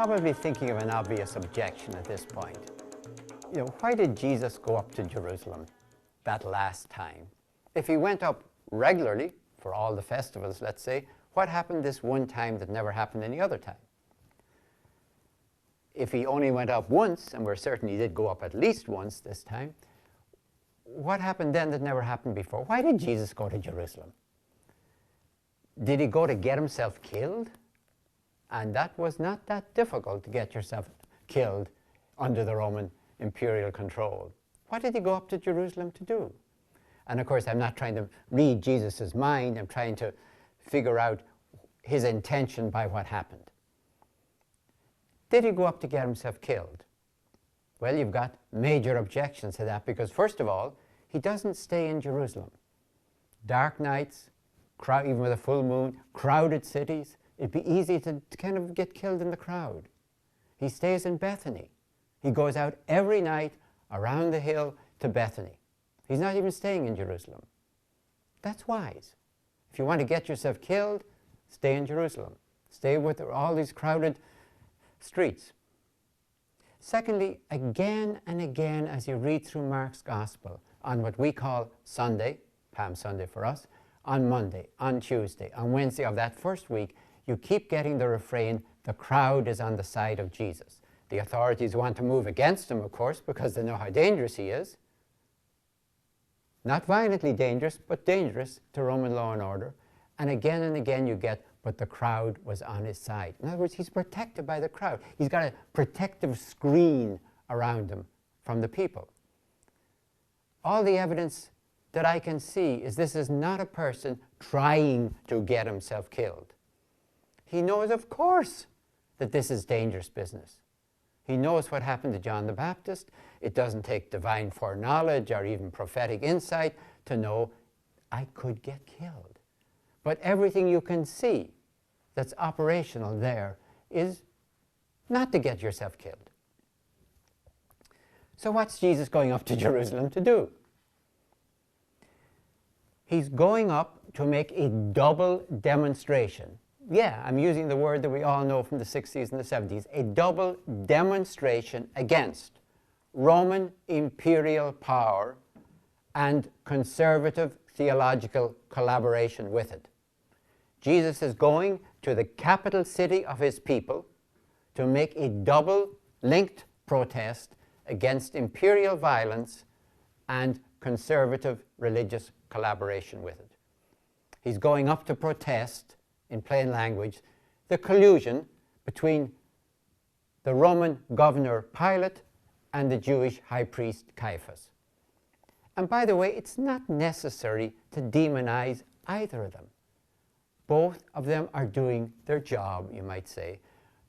probably thinking of an obvious objection at this point. Why did Jesus go up to Jerusalem that last time? If he went up regularly for all the festivals, let's say, what happened this one time that never happened any other time? If he only went up once, and we're certain he did go up at least once this time, what happened then that never happened before? Why did Jesus go to Jerusalem? Did he go to get himself killed? And that was not that difficult, to get yourself killed under the Roman imperial control. What did he go up to Jerusalem to do? And of course, I'm not trying to read Jesus' mind. I'm trying to figure out his intention by what happened. Did he go up to get himself killed? Well, you've got major objections to that, because first of all, he doesn't stay in Jerusalem. Dark nights, even with a full moon, crowded cities, it'd be easy to kind of get killed in the crowd. He stays in Bethany. He goes out every night around the hill to Bethany. He's not even staying in Jerusalem. That's wise. If you want to get yourself killed, stay in Jerusalem. Stay with all these crowded streets. Secondly, again and again, as you read through Mark's Gospel, on what we call Sunday, Palm Sunday for us, on Monday, on Tuesday, on Wednesday of that first week, you keep getting the refrain, the crowd is on the side of Jesus. The authorities want to move against him, of course, because they know how dangerous he is. Not violently dangerous, but dangerous to Roman law and order. And again you get, but the crowd was on his side. In other words, he's protected by the crowd. He's got a protective screen around him from the people. All the evidence that I can see is this is not a person trying to get himself killed. He knows, of course, that this is dangerous business. He knows what happened to John the Baptist. It doesn't take divine foreknowledge or even prophetic insight to know I could get killed. But everything you can see that's operational there is not to get yourself killed. So what's Jesus going up to Jerusalem to do? He's going up to make a double demonstration. Yeah, I'm using the word that we all know from the 60s and the 70s, a double demonstration against Roman imperial power and conservative theological collaboration with it. Jesus is going to the capital city of his people to make a double-linked protest against imperial violence and conservative religious collaboration with it. He's going up to protest, in plain language, the collusion between the Roman governor Pilate and the Jewish high priest Caiaphas. And by the way, it's not necessary to demonize either of them. Both of them are doing their job, you might say,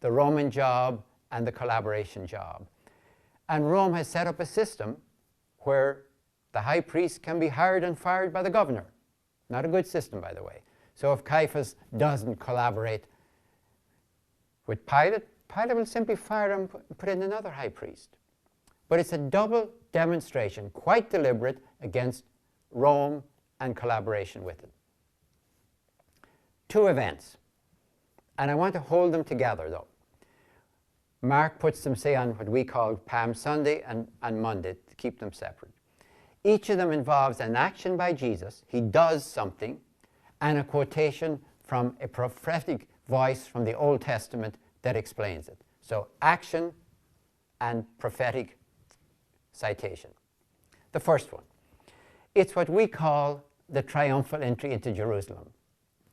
the Roman job and the collaboration job. And Rome has set up a system where the high priest can be hired and fired by the governor. Not a good system, by the way. So if Caiaphas doesn't collaborate with Pilate, Pilate will simply fire him and put in another high priest. But it's a double demonstration, quite deliberate, against Rome and collaboration with it. Two events, and I want to hold them together, though. Mark puts them, say, on what we call Palm Sunday and Monday, to keep them separate. Each of them involves an action by Jesus. He does something, and a quotation from a prophetic voice from the Old Testament that explains it. So action and prophetic citation. The first one, it's what we call the triumphal entry into Jerusalem.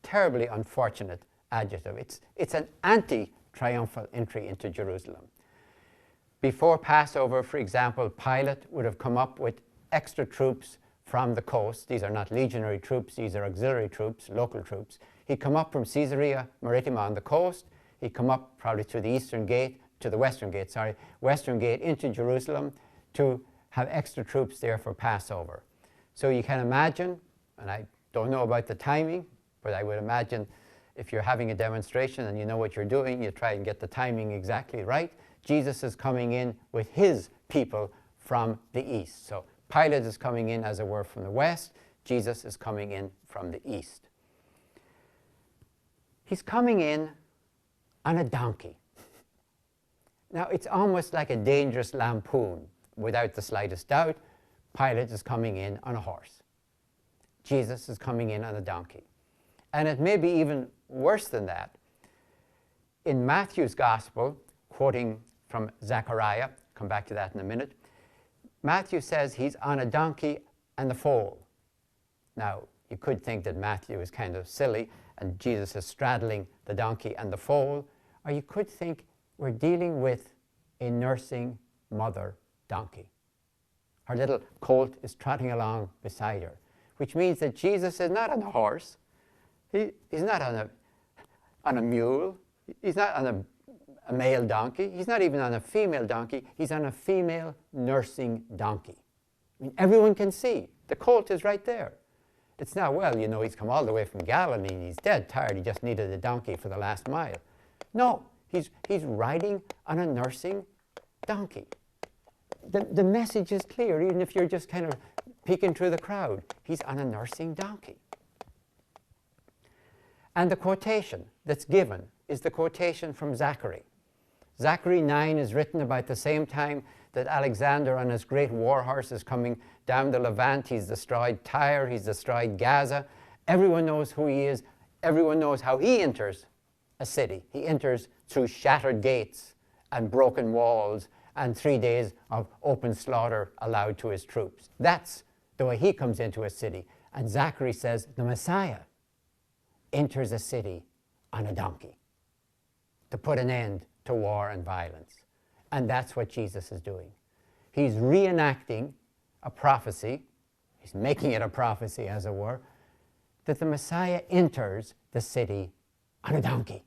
Terribly unfortunate adjective. It's an anti-triumphal entry into Jerusalem. Before Passover, for example, Pilate would have come up with extra troops from the coast. These are not legionary troops, these are auxiliary troops, local troops. He'd come up from Caesarea Maritima on the coast. He'd come up probably to the western gate into Jerusalem to have extra troops there for Passover. So you can imagine, and I don't know about the timing, but I would imagine if you're having a demonstration and you know what you're doing, you try and get the timing exactly right. Jesus is coming in with his people from the east. So Pilate is coming in, as it were, from the west. Jesus is coming in from the east. He's coming in on a donkey. Now, it's almost like a dangerous lampoon. Without the slightest doubt, Pilate is coming in on a horse. Jesus is coming in on a donkey. And it may be even worse than that. In Matthew's Gospel, quoting from Zechariah, come back to that in a minute, Matthew says he's on a donkey and the foal. Now, you could think that Matthew is kind of silly and Jesus is straddling the donkey and the foal, or you could think we're dealing with a nursing mother donkey. Her little colt is trotting along beside her, which means that Jesus is not on a horse. He's not on a mule. He's not on a male donkey. He's not even on a female donkey. He's on a female nursing donkey. I mean, everyone can see. The colt is right there. It's not, well, you know, he's come all the way from Galilee and he's dead tired. He just needed a donkey for the last mile. No, he's riding on a nursing donkey. The message is clear, even if you're just kind of peeking through the crowd. He's on a nursing donkey. And the quotation that's given is the quotation from Zachary. Zachary 9 is written about the same time that Alexander on his great war horse is coming down the Levant. He's destroyed Tyre, he's destroyed Gaza. Everyone knows who he is. Everyone knows how he enters a city. He enters through shattered gates and broken walls and 3 days of open slaughter allowed to his troops. That's the way he comes into a city. And Zachary says the Messiah enters a city on a donkey to put an end to war and violence. And that's what Jesus is doing. He's reenacting a prophecy, he's making it a prophecy as it were, that the Messiah enters the city on a donkey.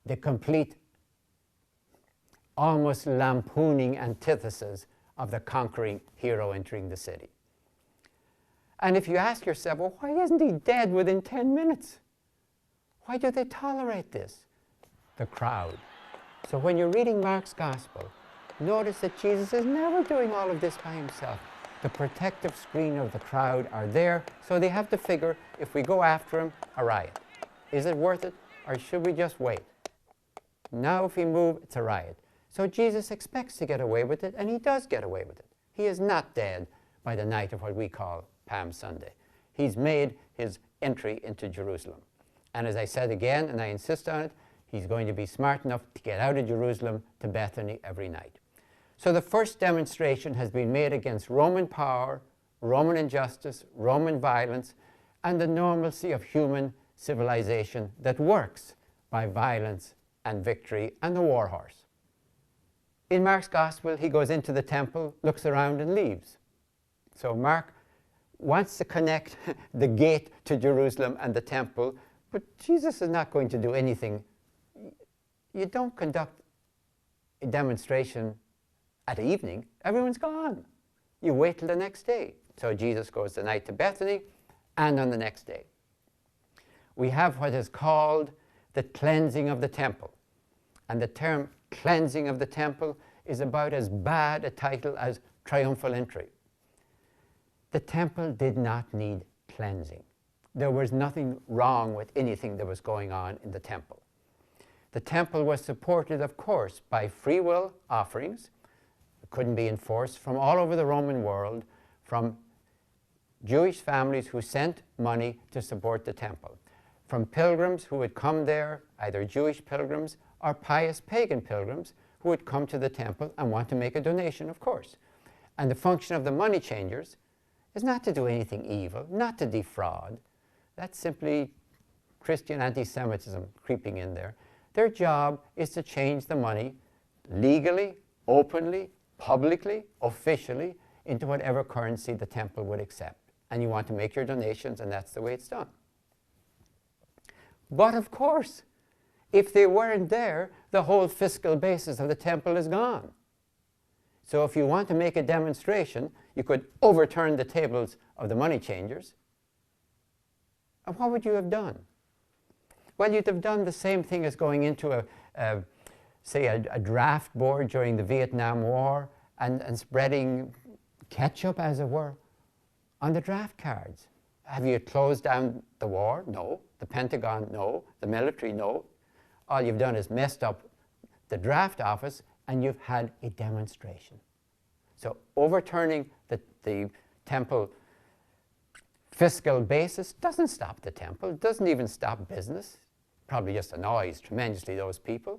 The complete, almost lampooning antithesis of the conquering hero entering the city. And if you ask yourself, well, why isn't he dead within 10 minutes? Why do they tolerate this? The crowd. So when you're reading Mark's Gospel, notice that Jesus is never doing all of this by himself. The protective screen of the crowd are there, so they have to figure, if we go after him, a riot. Is it worth it, or should we just wait? Now if we move, it's a riot. So Jesus expects to get away with it, and he does get away with it. He is not dead by the night of what we call Palm Sunday. He's made his entry into Jerusalem. And as I said again, and I insist on it, he's going to be smart enough to get out of Jerusalem to Bethany every night. So the first demonstration has been made against Roman power, Roman injustice, Roman violence, and the normalcy of human civilization that works by violence and victory and the war horse. In Mark's Gospel, he goes into the temple, looks around, and leaves. So Mark wants to connect the gate to Jerusalem and the temple, but Jesus is not going to do anything. You don't conduct a demonstration at evening. Everyone's gone. You wait till the next day. So Jesus goes the night to Bethany and on the next day. We have what is called the cleansing of the temple. And the term cleansing of the temple is about as bad a title as triumphal entry. The temple did not need cleansing. There was nothing wrong with anything that was going on in the temple. The temple was supported, of course, by free will offerings. It couldn't be enforced from all over the Roman world, from Jewish families who sent money to support the temple, from pilgrims who would come there, either Jewish pilgrims or pious pagan pilgrims who would come to the temple and want to make a donation, of course. And the function of the money changers is not to do anything evil, not to defraud. That's simply Christian anti-Semitism creeping in there. Their job is to change the money legally, openly, publicly, officially, into whatever currency the temple would accept. And you want to make your donations, and that's the way it's done. But of course, if they weren't there, the whole fiscal basis of the temple is gone. So if you want to make a demonstration, you could overturn the tables of the money changers. And what would you have done? Well, you'd have done the same thing as going into say a draft board during the Vietnam War and spreading ketchup, as it were, on the draft cards. Have you closed down the war? No. The Pentagon? No. The military? No. All you've done is messed up the draft office and you've had a demonstration. So overturning the temple fiscal basis doesn't stop the temple. It doesn't even stop business. Probably just annoys tremendously those people.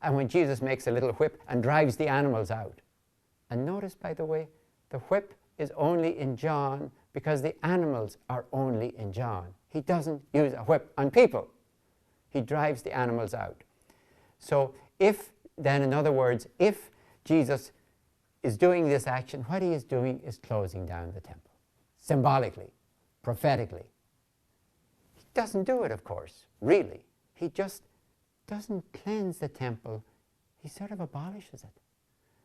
And when Jesus makes a little whip and drives the animals out. And notice, by the way, the whip is only in John because the animals are only in John. He doesn't use a whip on people. He drives the animals out. So if, then in other words, if Jesus is doing this action, what he is doing is closing down the temple, symbolically, prophetically. He doesn't do it, of course, really. He just doesn't cleanse the temple. He sort of abolishes it.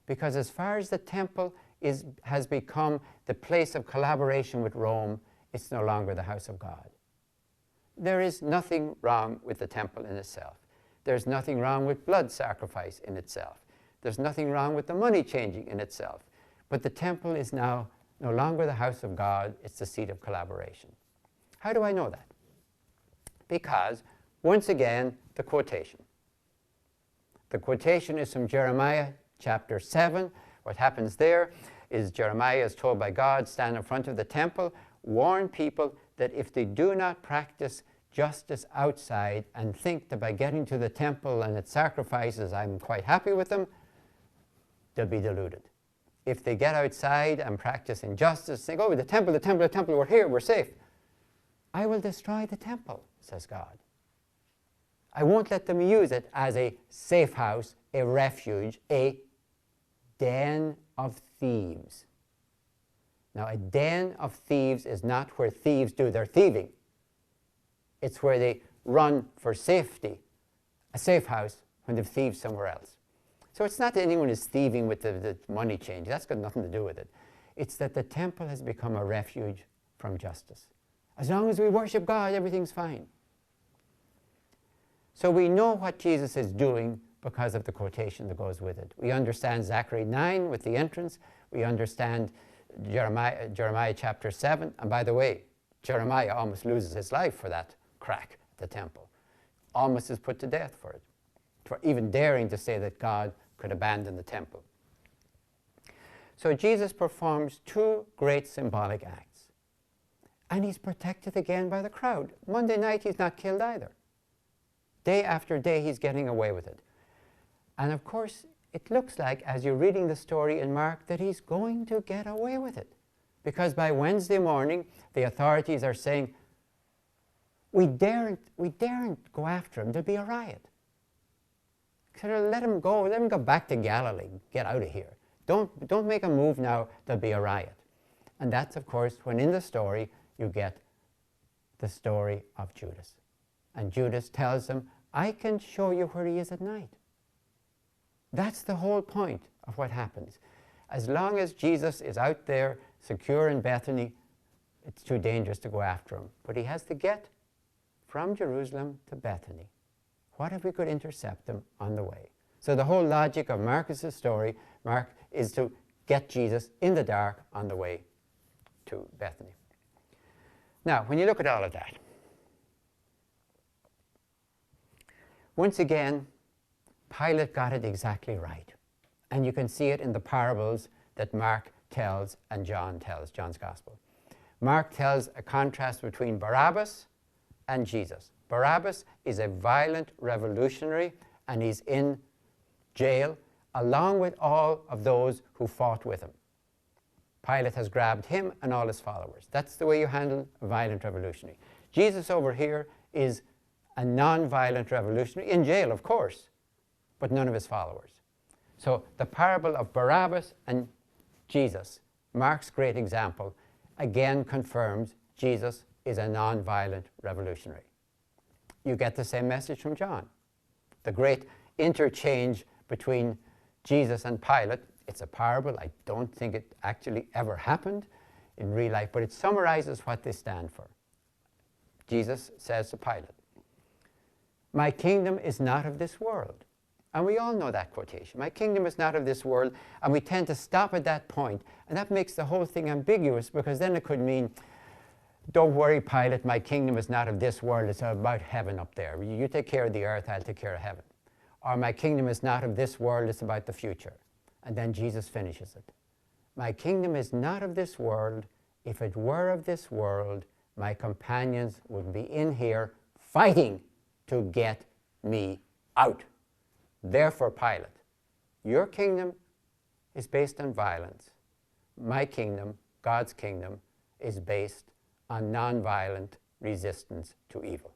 Because as far as the temple has become the place of collaboration with Rome, it's no longer the house of God. There is nothing wrong with the temple in itself. There's nothing wrong with blood sacrifice in itself. There's nothing wrong with the money changing in itself. But the temple is now no longer the house of God, it's the seat of collaboration. How do I know that? Because, once again, the quotation. The quotation is from Jeremiah chapter 7. What happens there is Jeremiah is told by God, stand in front of the temple, warn people that if they do not practice justice outside and think that by getting to the temple and its sacrifices I'm quite happy with them, they'll be deluded. If they get outside and practice injustice, think, oh, the temple, we're here, we're safe. I will destroy the temple, says God. I won't let them use it as a safe house, a refuge, a den of thieves. Now, a den of thieves is not where thieves do their thieving. It's where they run for safety, a safe house, when they've thieved somewhere else. So it's not that anyone is thieving with the money change. That's got nothing to do with it. It's that the temple has become a refuge from justice. As long as we worship God, everything's fine. So we know what Jesus is doing because of the quotation that goes with it. We understand Zechariah 9 with the entrance. We understand Jeremiah chapter 7. And by the way, Jeremiah almost loses his life for that crack at the temple. Almost is put to death for it, for even daring to say that God could abandon the temple. So Jesus performs two great symbolic acts. And he's protected again by the crowd. Monday night he's not killed either. Day after day he's getting away with it. And of course it looks like, as you're reading the story in Mark, that he's going to get away with it. Because by Wednesday morning the authorities are saying, we daren't go after him, there'll be a riot. So let him go back to Galilee, get out of here. Don't make a move now, there'll be a riot. And that's, of course, when in the story you get the story of Judas. And Judas tells them, I can show you where he is at night. That's the whole point of what happens. As long as Jesus is out there, secure in Bethany, it's too dangerous to go after him. But he has to get from Jerusalem to Bethany. What if we could intercept him on the way? So the whole logic of Marcus's story, Mark, is to get Jesus in the dark on the way to Bethany. Now, when you look at all of that, once again, Pilate got it exactly right. And you can see it in the parables that Mark tells and John tells, John's Gospel. Mark tells a contrast between Barabbas and Jesus. Barabbas is a violent revolutionary and he's in jail along with all of those who fought with him. Pilate has grabbed him and all his followers. That's the way you handle a violent revolutionary. Jesus over here is a non-violent revolutionary, in jail, of course, but none of his followers. So the parable of Barabbas and Jesus, Mark's great example, again confirms Jesus is a non-violent revolutionary. You get the same message from John. The great interchange between Jesus and Pilate, it's a parable. I don't think it actually ever happened in real life, but it summarizes what they stand for. Jesus says to Pilate, my kingdom is not of this world. And we all know that quotation. My kingdom is not of this world. And we tend to stop at that point. And that makes the whole thing ambiguous, because then it could mean, don't worry, Pilate, my kingdom is not of this world. It's about heaven up there. You take care of the earth, I'll take care of heaven. or my kingdom is not of this world, it's about the future. And then Jesus finishes it. My kingdom is not of this world. If it were of this world, my companions would be in here fighting to get me out. Therefore, Pilate, your kingdom is based on violence. My kingdom, God's kingdom, is based on nonviolent resistance to evil.